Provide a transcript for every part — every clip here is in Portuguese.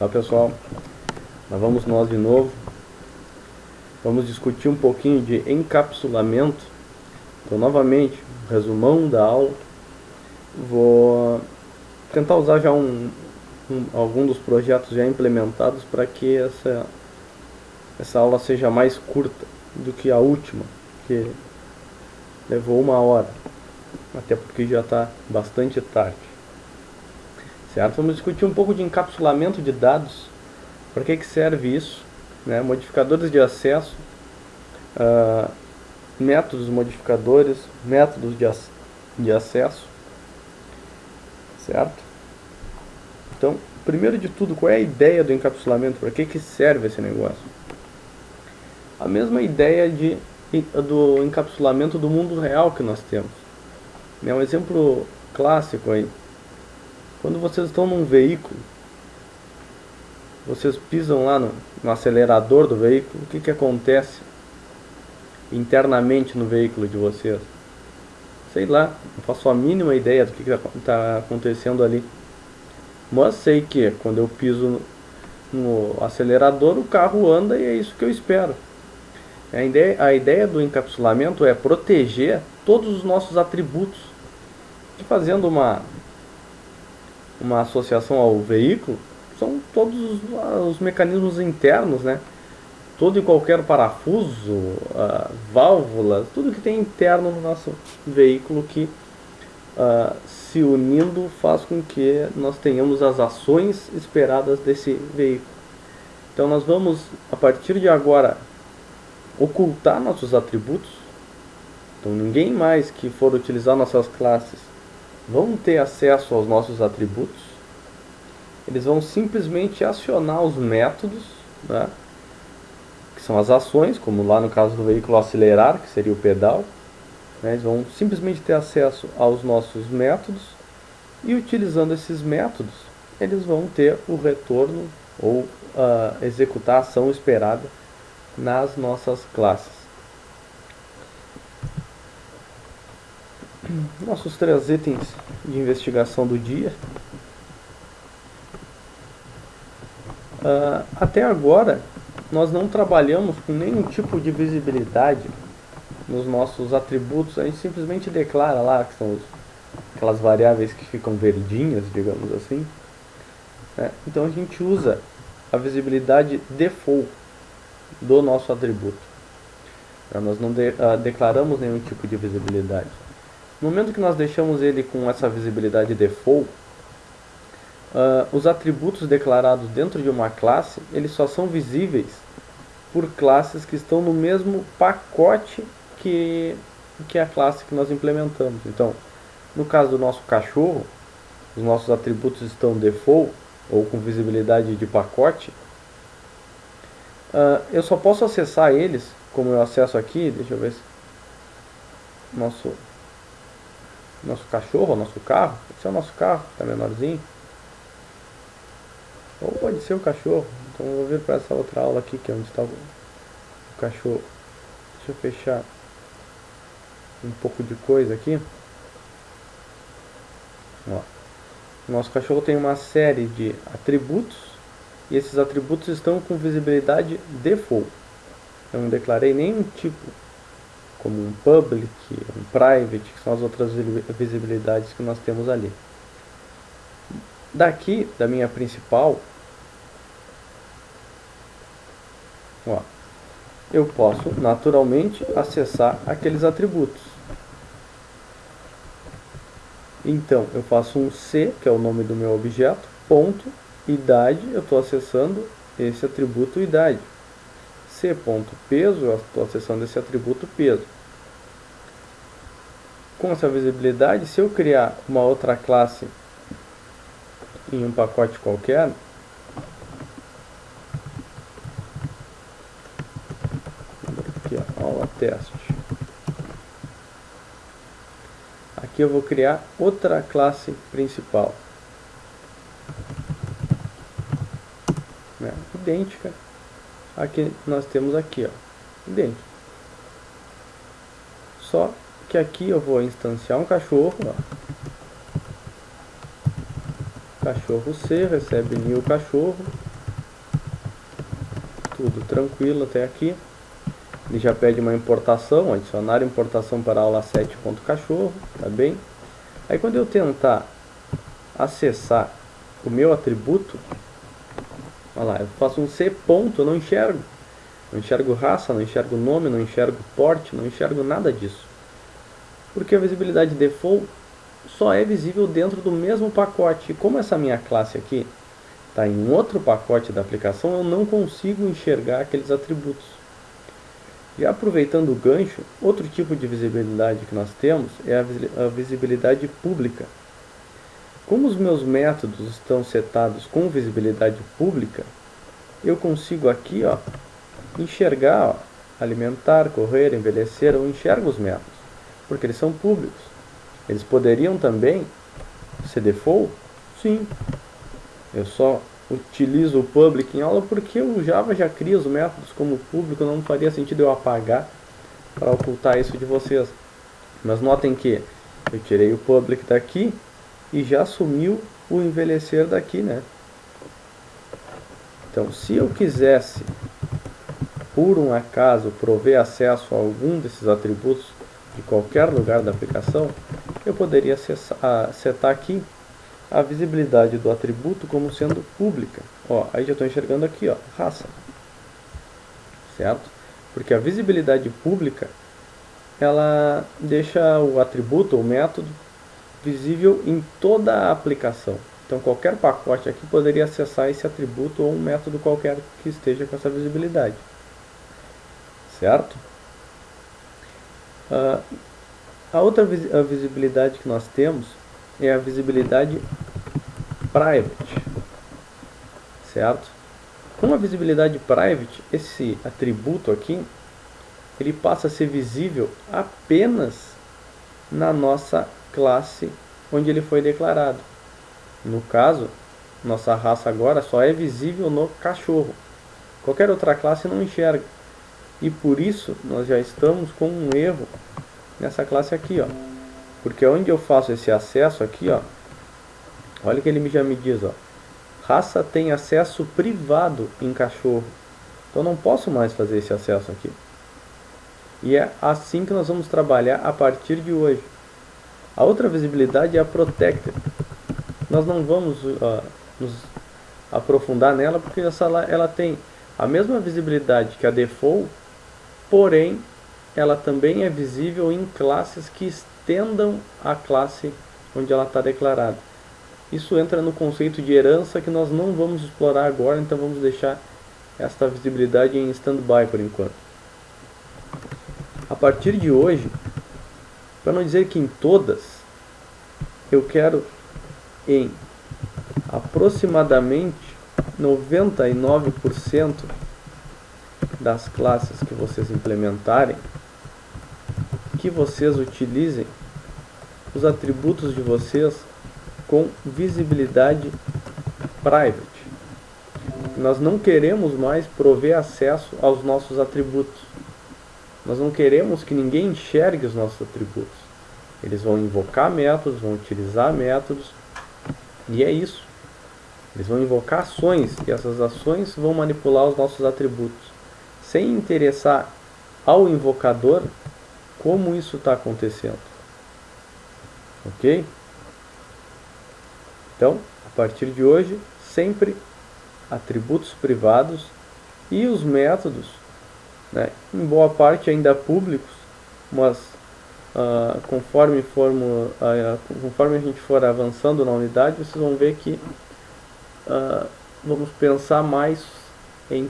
Tá, pessoal? Lá vamos nós de novo. Vamos discutir um pouquinho de encapsulamento. Então, novamente, resumão da aula. Vou tentar usar já algum dos projetos já implementados para que essa aula seja mais curta do que a última, que levou 1 hora, até porque já está bastante tarde. Certo? Vamos discutir um pouco de encapsulamento de dados. Para que serve isso? Né? Modificadores de acesso, métodos modificadores, métodos de acesso. Certo? Então, primeiro de tudo, qual é a ideia do encapsulamento? Para que serve esse negócio? A mesma ideia do encapsulamento do mundo real que nós temos. Um exemplo clássico aí. Quando vocês estão num veículo, vocês pisam lá no acelerador do veículo, o que acontece internamente no veículo de vocês? Sei lá, não faço a mínima ideia do que está acontecendo ali. Mas sei que quando eu piso no acelerador, o carro anda e é isso que eu espero. A ideia do encapsulamento é proteger todos os nossos atributos. E fazendo uma associação ao veículo, são todos os mecanismos internos, né? Todo e qualquer parafuso, válvulas, tudo que tem interno no nosso veículo que se unindo faz com que nós tenhamos as ações esperadas desse veículo. Então nós vamos, a partir de agora, ocultar nossos atributos. Então ninguém mais que for utilizar nossas classes vão ter acesso aos nossos atributos. Eles vão simplesmente acionar os métodos, né, que são as ações, como lá no caso do veículo acelerar, que seria o pedal. Eles vão simplesmente ter acesso aos nossos métodos e, utilizando esses métodos, eles vão ter o retorno ou executar a ação esperada nas nossas classes. Nossos 3 itens de investigação do dia. Até agora, nós não trabalhamos com nenhum tipo de visibilidade nos nossos atributos. A gente simplesmente declara lá que são aquelas variáveis que ficam verdinhas, digamos assim. Então a gente usa a visibilidade default do nosso atributo. Nós não declaramos nenhum tipo de visibilidade. No momento que nós deixamos ele com essa visibilidade default, os atributos declarados dentro de uma classe, eles só são visíveis por classes que estão no mesmo pacote que a classe que nós implementamos. Então, no caso do nosso cachorro, os nossos atributos estão default, ou com visibilidade de pacote. Eu só posso acessar eles, como eu acesso aqui, deixa eu ver se nosso cachorro, nosso carro, esse é o nosso carro, está menorzinho. Ou pode ser o cachorro. Então eu vou vir para essa outra aula aqui, que é onde está o cachorro. Deixa eu fechar um pouco de coisa aqui. Ó. O nosso cachorro tem uma série de atributos, e esses atributos estão com visibilidade default. Eu não declarei nenhum tipo, como um public, um private, que são as outras visibilidades que nós temos ali. Daqui, da minha principal, eu posso naturalmente acessar aqueles atributos. Então, eu faço um C, que é o nome do meu objeto, ponto, idade, eu estou acessando esse atributo idade. C.peso, eu estou acessando esse atributo peso. Com essa visibilidade, se eu criar uma outra classe em um pacote qualquer, aqui, aula teste. Aqui eu vou criar outra classe principal, idêntica a que nós temos aqui, idêntica. Só que aqui eu vou instanciar um cachorro, cachorro C, recebe new cachorro, tudo tranquilo até aqui. Ele já pede uma importação, adicionar importação para a aula 7.cachorro, tá bem? Aí quando eu tentar acessar o meu atributo, olha lá, eu faço um C ponto, eu não enxergo. Não enxergo raça, não enxergo nome, não enxergo porte, não enxergo nada disso. Porque a visibilidade default só é visível dentro do mesmo pacote. E como essa minha classe aqui está em outro pacote da aplicação, eu não consigo enxergar aqueles atributos. E aproveitando o gancho, outro tipo de visibilidade que nós temos é a visibilidade pública. Como os meus métodos estão setados com visibilidade pública, eu consigo aqui enxergar, alimentar, correr, envelhecer, eu enxergo os métodos, porque eles são públicos. Eles poderiam também ser default? Sim. Eu só utilizo o public em aula porque o Java já cria os métodos como público, não faria sentido eu apagar para ocultar isso de vocês. Mas notem que eu tirei o public daqui e já sumiu o envelhecer daqui, né? Então, se eu quisesse, por um acaso, prover acesso a algum desses atributos de qualquer lugar da aplicação, eu poderia setar aqui a visibilidade do atributo como sendo pública. Aí já estou enxergando aqui, raça. Certo? Porque a visibilidade pública, ela deixa o atributo ou método visível em toda a aplicação. Então qualquer pacote aqui poderia acessar esse atributo ou um método qualquer que esteja com essa visibilidade. Certo? A outra visibilidade que nós temos é a visibilidade private, certo? Com a visibilidade private, esse atributo aqui, ele passa a ser visível apenas na nossa classe onde ele foi declarado. No caso, nossa raça agora só é visível no cachorro. Qualquer outra classe não enxerga. E por isso nós já estamos com um erro nessa classe aqui, porque onde eu faço esse acesso aqui, olha que ele já me diz, raça tem acesso privado em cachorro. Então eu não posso mais fazer esse acesso aqui. E é assim que nós vamos trabalhar a partir de hoje. A outra visibilidade é a protected. Nós não vamos nos aprofundar nela porque ela tem a mesma visibilidade que a default, porém ela também é visível em classes que estendam a classe onde ela está declarada. Isso entra no conceito de herança que nós não vamos explorar agora, então vamos deixar esta visibilidade em stand-by por enquanto. A partir de hoje, para não dizer que em todas, eu quero em aproximadamente 99% das classes que vocês implementarem, que vocês utilizem os atributos de vocês com visibilidade private. Nós não queremos mais prover acesso aos nossos atributos. Nós não queremos que ninguém enxergue os nossos atributos. Eles vão invocar métodos, vão utilizar métodos, e é isso. Eles vão invocar ações, e essas ações vão manipular os nossos atributos, sem interessar ao invocador como isso está acontecendo. Ok? Então, a partir de hoje, sempre atributos privados e os métodos, em boa parte ainda públicos, mas conforme a gente for avançando na unidade, vocês vão ver que vamos pensar mais em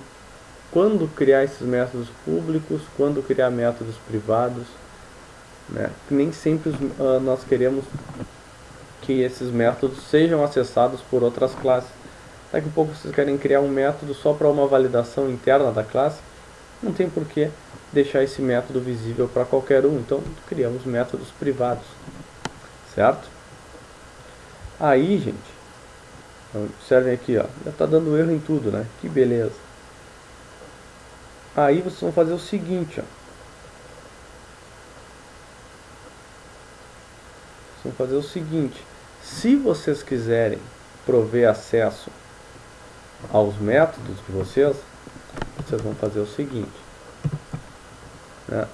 quando criar esses métodos públicos, quando criar métodos privados, Nem sempre nós queremos que esses métodos sejam acessados por outras classes. Daqui a pouco vocês querem criar um método só para uma validação interna da classe, não tem por que deixar esse método visível para qualquer um, então criamos métodos privados, certo? Aí, gente, observem aqui, já está dando erro em tudo, né? Que beleza. Aí vocês vão fazer o seguinte, Vocês vão fazer o seguinte: se vocês quiserem prover acesso aos métodos de vocês vocês vão fazer o seguinte, né?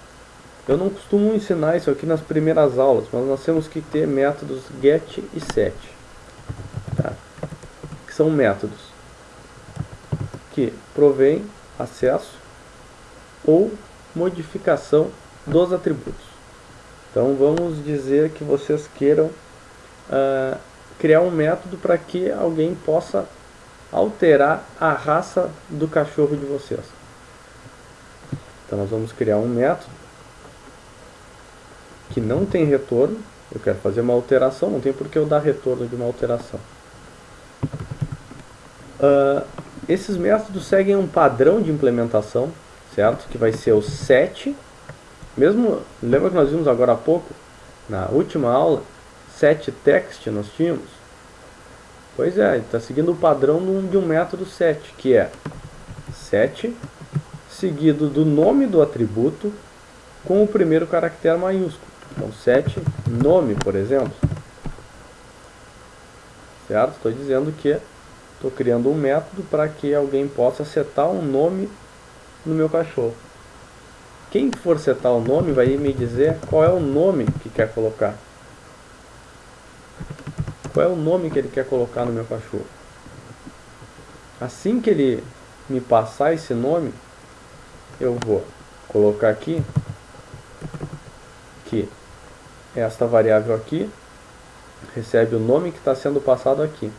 Eu não costumo ensinar isso aqui nas primeiras aulas, mas nós temos que ter métodos get e set, tá? Que são métodos que provém acesso ou modificação dos atributos. Então vamos dizer que vocês queiram criar um método para que alguém possa alterar a raça do cachorro de vocês. Então nós vamos criar um método que não tem retorno. Eu quero fazer uma alteração, não tem por que eu dar retorno de uma alteração. Esses métodos seguem um padrão de implementação, certo? Que vai ser o set. Mesmo, lembra que nós vimos agora há pouco, na última aula, set text nós tínhamos? Pois é, está seguindo o padrão de um método set, que é set seguido do nome do atributo com o primeiro caractere maiúsculo. Então, set nome, por exemplo. Certo? Estou dizendo que estou criando um método para que alguém possa setar um nome no meu cachorro. Quem for setar o nome vai me dizer qual é o nome que quer colocar. Qual é o nome que ele quer colocar no meu cachorro. Assim que ele me passar esse nome, eu vou colocar aqui que esta variável aqui recebe o nome que está sendo passado aqui.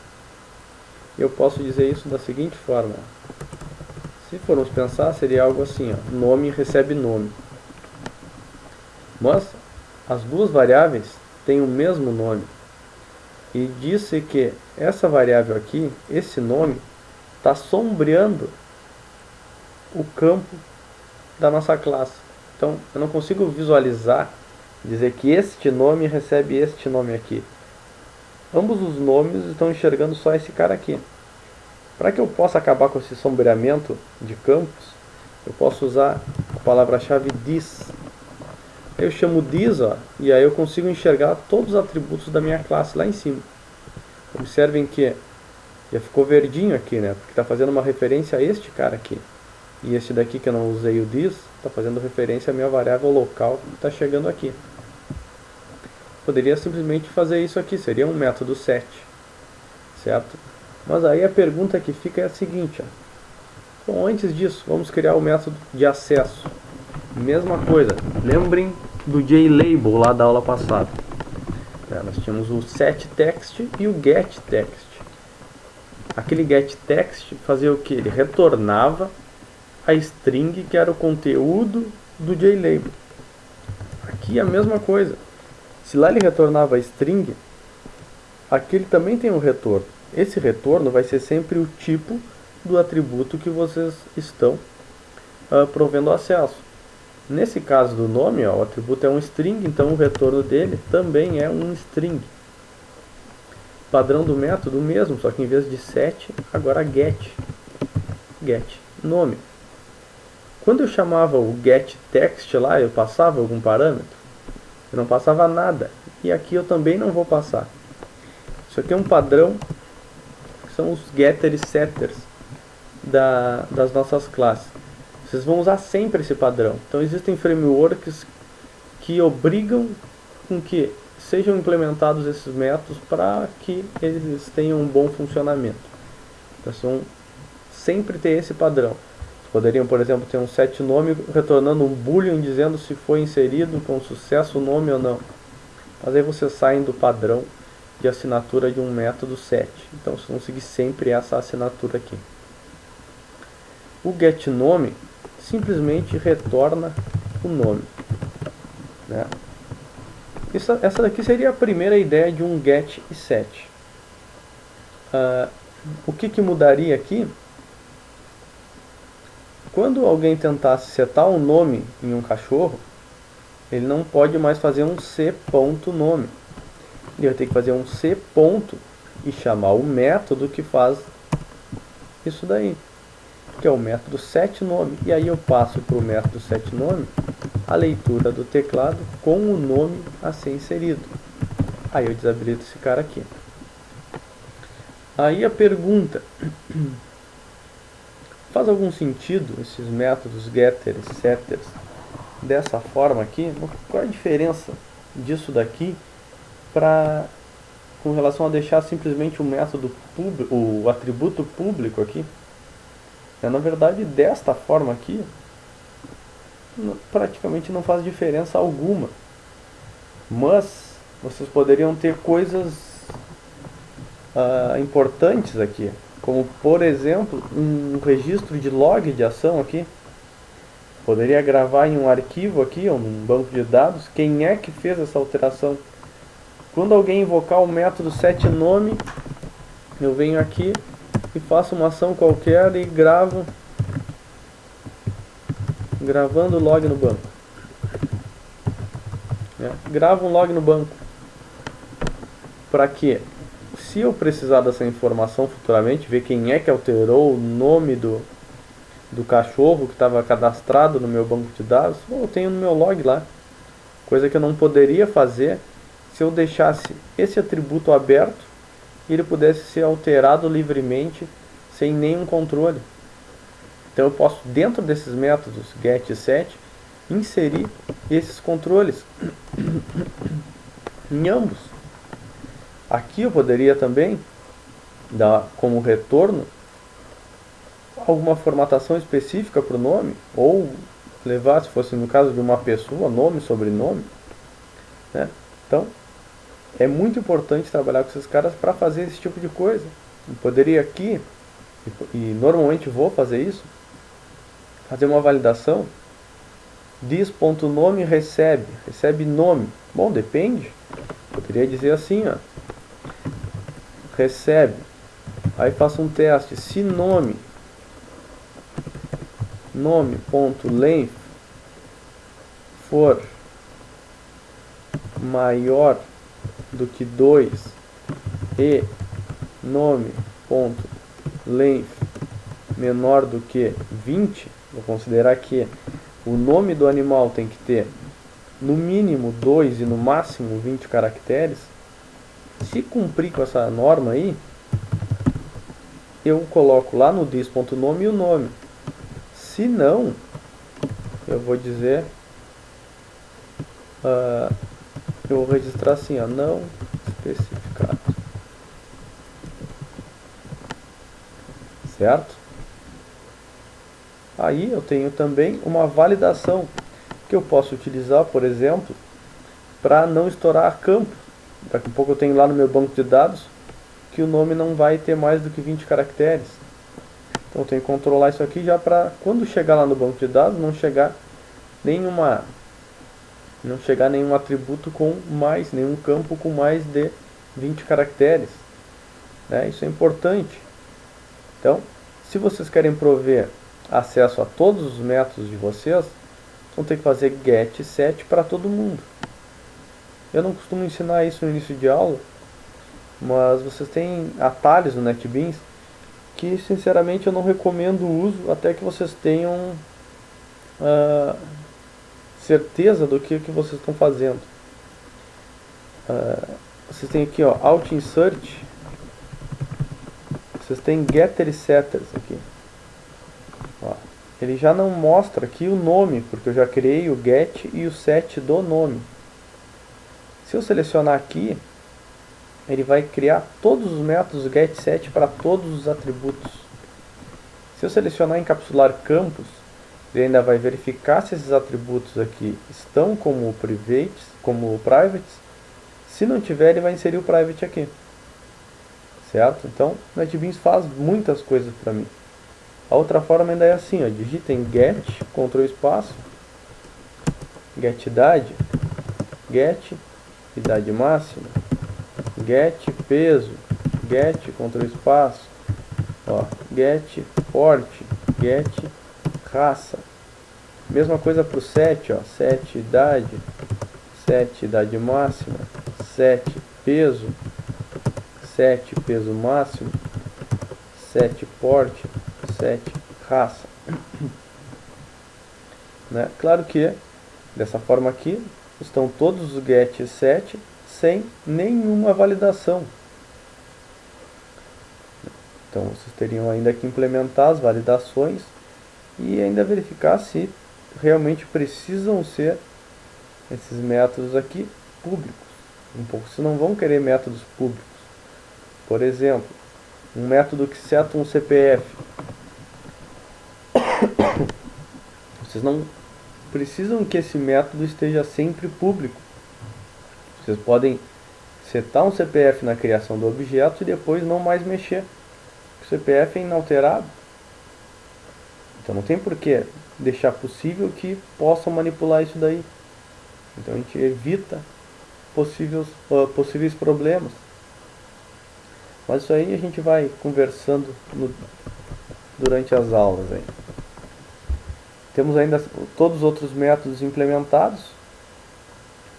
Eu posso dizer isso da seguinte forma. Se formos pensar, seria algo assim, ó, nome recebe nome. Mas as duas variáveis têm o mesmo nome. E disse que essa variável aqui, esse nome, está sombreando o campo da nossa classe. Então, eu não consigo visualizar, dizer que este nome recebe este nome aqui. Ambos os nomes estão enxergando só esse cara aqui. Para que eu possa acabar com esse sombreamento de campos, eu posso usar a palavra-chave this. Eu chamo this, ó, e aí eu consigo enxergar todos os atributos da minha classe lá em cima. Observem que já ficou verdinho aqui, né? Porque está fazendo uma referência a este cara aqui. E este daqui que eu não usei o this, está fazendo referência à minha variável local que está chegando aqui. Poderia simplesmente fazer isso aqui, seria um método set, certo? Mas aí a pergunta que fica é a seguinte, ó. Bom, antes disso, vamos criar o método de acesso. Mesma coisa, lembrem do JLabel lá da aula passada. Nós tínhamos o setText e o getText. Aquele getText fazia o que? Ele retornava a string que era o conteúdo do JLabel. Aqui é a mesma coisa. Se lá ele retornava a string, aqui ele também tem um retorno. Esse retorno vai ser sempre o tipo do atributo que vocês estão provendo acesso. Nesse caso do nome, ó, o atributo é um string, então o retorno dele também é um string. Padrão do método mesmo, só que em vez de set, agora get. Get nome. Quando eu chamava o getText lá, eu passava algum parâmetro? Eu não passava nada. E aqui eu também não vou passar. Isso aqui é um padrão, que são os getters e setters das nossas classes. Vocês vão usar sempre esse padrão. Então existem frameworks que obrigam com que sejam implementados esses métodos para que eles tenham um bom funcionamento. Então vão sempre ter esse padrão. Poderiam, por exemplo, ter um setNome retornando um boolean dizendo se foi inserido com sucesso o nome ou não. Mas aí vocês saem do padrão de assinatura de um método set. Então vocês vão seguir sempre essa assinatura aqui. O getNome simplesmente retorna o nome, né? Essa daqui seria a primeira ideia de um get e set. O que mudaria aqui? Quando alguém tentasse setar um nome em um cachorro, ele não pode mais fazer um c.nome. Ele vai ter que fazer um c. e chamar o método que faz isso daí, que é o método setNome. E aí eu passo para o método setNome a leitura do teclado com o nome a ser inserido. Aí eu desabilito esse cara aqui. Aí a pergunta: Faz algum sentido esses métodos getters, setters dessa forma aqui? Qual é a diferença disso daqui com relação a deixar simplesmente o método público, o atributo público aqui? Na verdade, desta forma aqui, praticamente não faz diferença alguma. Mas vocês poderiam ter coisas importantes aqui, como por exemplo um registro de log de ação aqui. Poderia gravar em um arquivo aqui, ou num banco de dados, quem é que fez essa alteração. Quando alguém invocar o método setNome, eu venho aqui e faço uma ação qualquer e gravando o log no banco. Gravo um log no banco. Para quê? Se eu precisar dessa informação futuramente, ver quem é que alterou o nome do cachorro que estava cadastrado no meu banco de dados, eu tenho no meu log lá. Coisa que eu não poderia fazer se eu deixasse esse atributo aberto e ele pudesse ser alterado livremente sem nenhum controle. Então eu posso, dentro desses métodos get e set, inserir esses controles em ambos. Aqui eu poderia também dar como retorno alguma formatação específica para o nome, ou levar, se fosse no caso de uma pessoa, nome, sobrenome, né? Então é muito importante trabalhar com esses caras para fazer esse tipo de coisa. Eu poderia aqui, e normalmente vou fazer isso, fazer uma validação. This.nome recebe nome. Bom, depende. Poderia dizer assim, ó, recebe. Aí faço um teste. Se nome.length for maior do que 2 e nome.length menor do que 20, vou considerar que o nome do animal tem que ter no mínimo 2 e no máximo 20 caracteres. Se cumprir com essa norma aí, eu coloco lá no this.nome o nome. Se não, eu vou dizer, eu vou registrar assim, ó, não especificado. Certo? Aí eu tenho também uma validação que eu posso utilizar, por exemplo, para não estourar campo. Daqui a pouco eu tenho lá no meu banco de dados que o nome não vai ter mais do que 20 caracteres. Então eu tenho que controlar isso aqui já para quando chegar lá no banco de dados não chegar nenhum atributo com mais, nenhum campo com mais de 20 caracteres. Isso é importante. Então, se vocês querem prover acesso a todos os métodos de vocês, vão ter que fazer get e set para todo mundo. Eu não costumo ensinar isso no início de aula, mas vocês têm atalhos no NetBeans que sinceramente eu não recomendo o uso até que vocês tenham certeza do que vocês estão fazendo. Vocês têm aqui, ó, Alt Insert, vocês têm Getter e Setters aqui. Ó, ele já não mostra aqui o nome, porque eu já criei o get e o set do nome. Se eu selecionar aqui, ele vai criar todos os métodos get e set para todos os atributos. Se eu selecionar encapsular campos, ele ainda vai verificar se esses atributos aqui estão como privates. Se não tiver, ele vai inserir o private aqui. Certo? Então, o NetBeans faz muitas coisas para mim. A outra forma ainda é assim, ó, digitem get, Ctrl espaço, get idade máxima, get peso, get, Ctrl espaço, ó, get porte, get raça. Mesma coisa para o set, ó, set idade máxima, set peso máximo, set porte, set raça. Né? Claro que dessa forma aqui estão todos os get e set sem nenhuma validação. Então Então vocês teriam ainda que implementar as validações e ainda verificar se realmente precisam ser esses métodos aqui públicos. Um pouco, vocês não vão querer métodos públicos. Por exemplo, um método que seta um CPF. Vocês não precisam que esse método esteja sempre público. Vocês podem setar um CPF na criação do objeto e depois não mais mexer. O CPF é inalterável. Então não tem por que deixar possível que possam manipular isso daí. Então a gente evita possíveis problemas. Mas isso aí a gente vai conversando durante as aulas aí. Temos ainda todos os outros métodos implementados,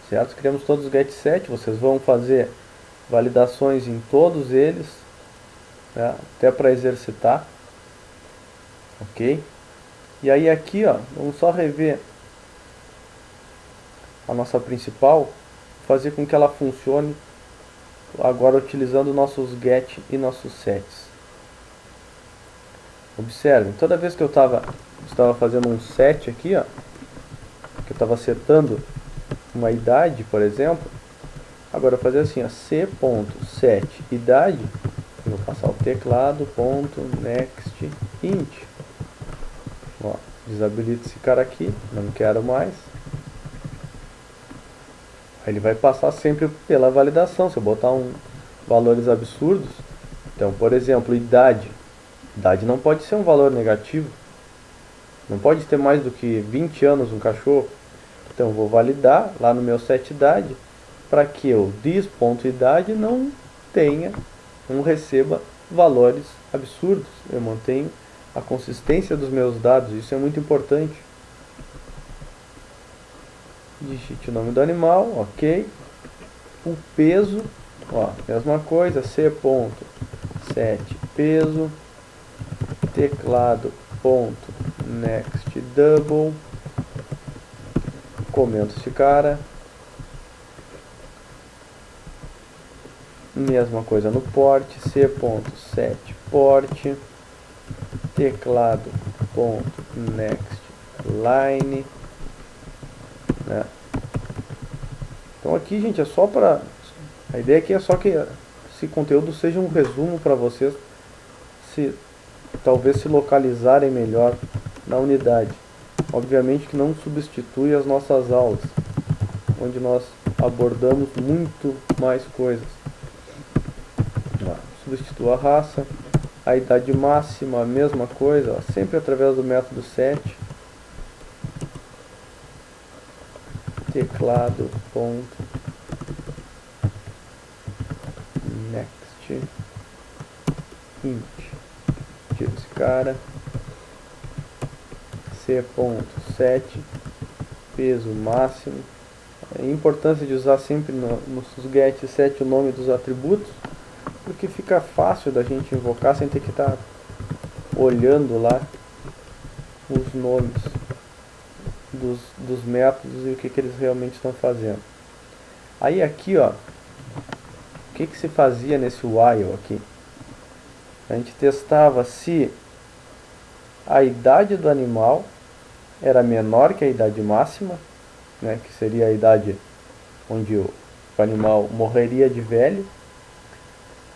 certo? Criamos todos os getSet, vocês vão fazer validações em todos eles, né? Até para exercitar, ok? E aí aqui, ó, vamos só rever a nossa principal, fazer com que ela funcione agora utilizando nossos get e nossos sets. Observem, toda vez que eu estava fazendo um set aqui, ó, que eu estava setando uma idade, por exemplo, agora eu vou fazer assim, ó, c.set idade, eu vou passar o teclado, ponto, next, int. Ó, desabilito esse cara aqui, não quero mais. Aí ele vai passar sempre pela validação, se eu botar valores absurdos, então, por exemplo, idade. Idade não pode ser um valor negativo. Não pode ter mais do que 20 anos um cachorro. Então eu vou validar lá no meu set idade para que o this.idade não receba valores absurdos. Eu mantenho a consistência dos meus dados. Isso é muito importante. Digite o nome do animal, ok. O peso, ó, mesma coisa, c.set peso, teclado ponto next double, comento esse cara, mesma coisa no port, c.set port, teclado ponto next line, né? Então aqui, gente, é só para, a ideia aqui é só que esse conteúdo seja um resumo para vocês talvez se localizarem melhor na unidade. Obviamente que não substitui as nossas aulas, onde nós abordamos muito mais coisas. Substitua a raça, a idade máxima, a mesma coisa, ó, sempre através do método set. Teclado ponto next int, tira esse cara, c.set peso máximo. A importância de usar sempre nos get set o nome dos atributos, porque fica fácil da gente invocar sem ter que estar olhando lá os nomes dos métodos e o que eles realmente estão fazendo. Aí aqui, ó, o que se fazia nesse while aqui? A gente testava se a idade do animal era menor que a idade máxima, né, que seria a idade onde o animal morreria de velho,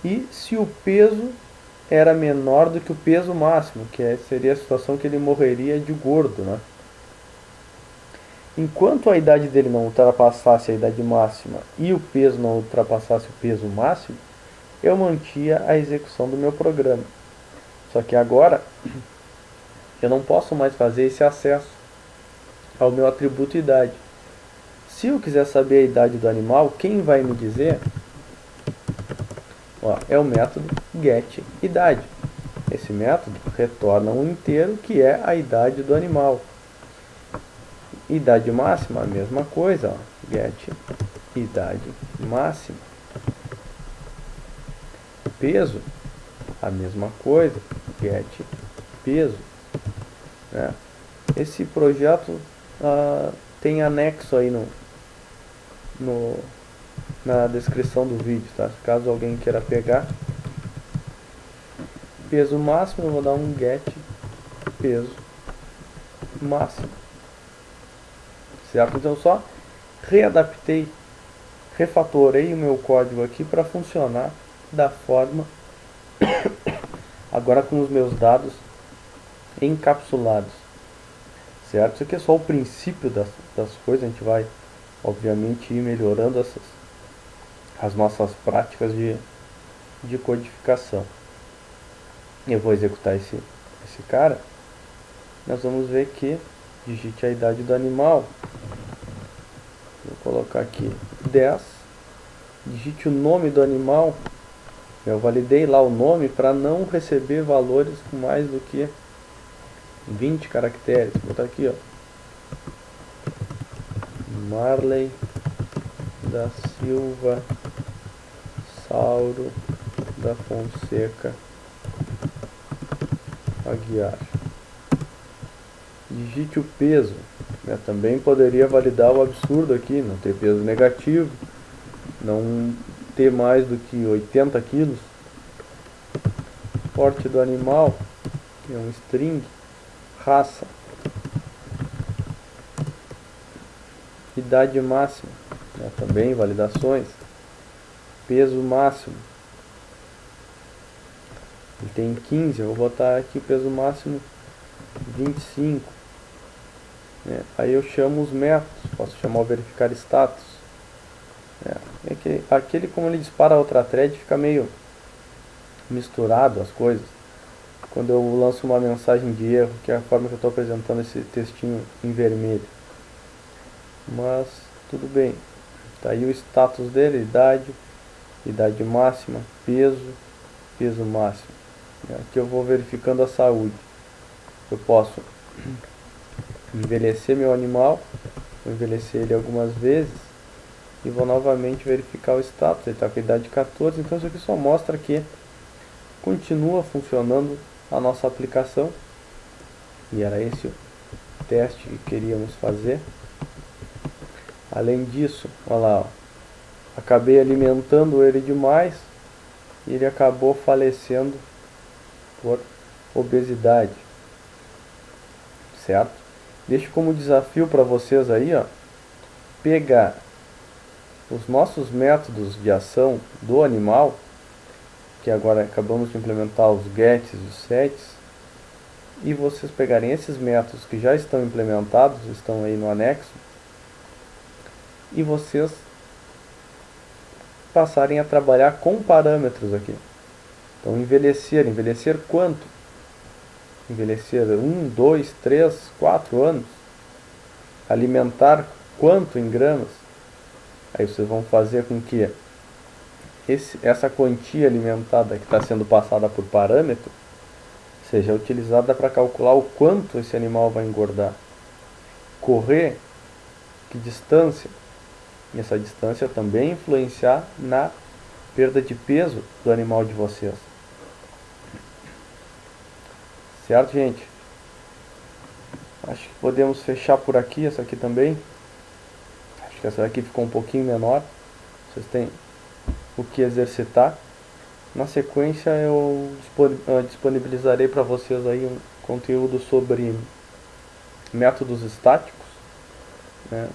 e se o peso era menor do que o peso máximo, que seria a situação que ele morreria de gordo, né? Enquanto a idade dele não ultrapassasse a idade máxima e o peso não ultrapassasse o peso máximo, eu mantinha a execução do meu programa. Só que agora eu não posso mais fazer esse acesso ao meu atributo idade. Se eu quiser saber a idade do animal, quem vai me dizer? Ó, é o método getIdade. Esse método retorna um inteiro que é a idade do animal. Idade máxima, a mesma coisa, ó, getIdade máxima. Peso, a mesma coisa, getPeso, né? Esse projeto tem anexo aí na descrição do vídeo, tá? Caso alguém queira pegar. peso máximo, eu vou dar um get peso máximo, certo? Então eu só readaptei, refatorei o meu código aqui para funcionar da forma agora com os meus dados encapsulados, certo? Isso aqui é só o princípio das coisas. A gente vai obviamente ir melhorando as nossas práticas de codificação. Eu vou executar esse cara. Nós vamos ver que digite a idade do animal. Vou colocar aqui 10. Digite o nome do animal. Eu validei lá o nome para não receber valores com mais do que 20 caracteres. Vou botar aqui, ó. Marley da Silva Sauro da Fonseca Aguiar. Digite o peso. Também poderia validar o absurdo aqui, não ter peso negativo, não ter mais do que 80 quilos. Porte do animal, é um string. Raça. Idade máxima, também validações. Peso máximo, ele tem 15, eu vou botar aqui o peso máximo 25. Aí eu chamo os métodos, posso chamar o verificar status. É que aquele, como ele dispara a outra thread, fica meio misturado as coisas. Quando eu lanço uma mensagem de erro, que é a forma que eu estou apresentando esse textinho em vermelho. Mas tudo bem. Tá aí o status dele, idade máxima, peso máximo. Aqui eu vou verificando a saúde. Eu posso envelhecer meu animal, vou envelhecer ele algumas vezes e vou novamente verificar o status. Ele está com a idade 14, então isso aqui só mostra que continua funcionando a nossa aplicação. E era esse o teste que queríamos fazer. Além disso, olha lá, ó, acabei alimentando ele demais e ele acabou falecendo por obesidade, certo? Deixo como desafio para vocês aí, ó, pegar os nossos métodos de ação do animal, que agora acabamos de implementar os gets e os sets, e vocês pegarem esses métodos que já estão implementados, estão aí no anexo, e vocês passarem a trabalhar com parâmetros aqui. Então envelhecer quanto? Envelhecer 1, 2, 3, 4 anos. Alimentar quanto em gramas? Aí vocês vão fazer com que essa quantia alimentada que está sendo passada por parâmetro seja utilizada para calcular o quanto esse animal vai engordar. Correr, que distância? E essa distância também influenciar na perda de peso do animal de vocês. Certo, gente? Acho que podemos fechar por aqui, essa aqui também. Acho que essa daqui ficou um pouquinho menor. Vocês têm o que exercitar. Na sequência eu disponibilizarei para vocês aí um conteúdo sobre métodos estáticos,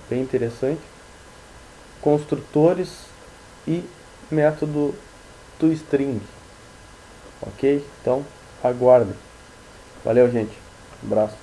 bem interessante, construtores e método toString. Ok? Então aguardem. Valeu, gente. Um abraço.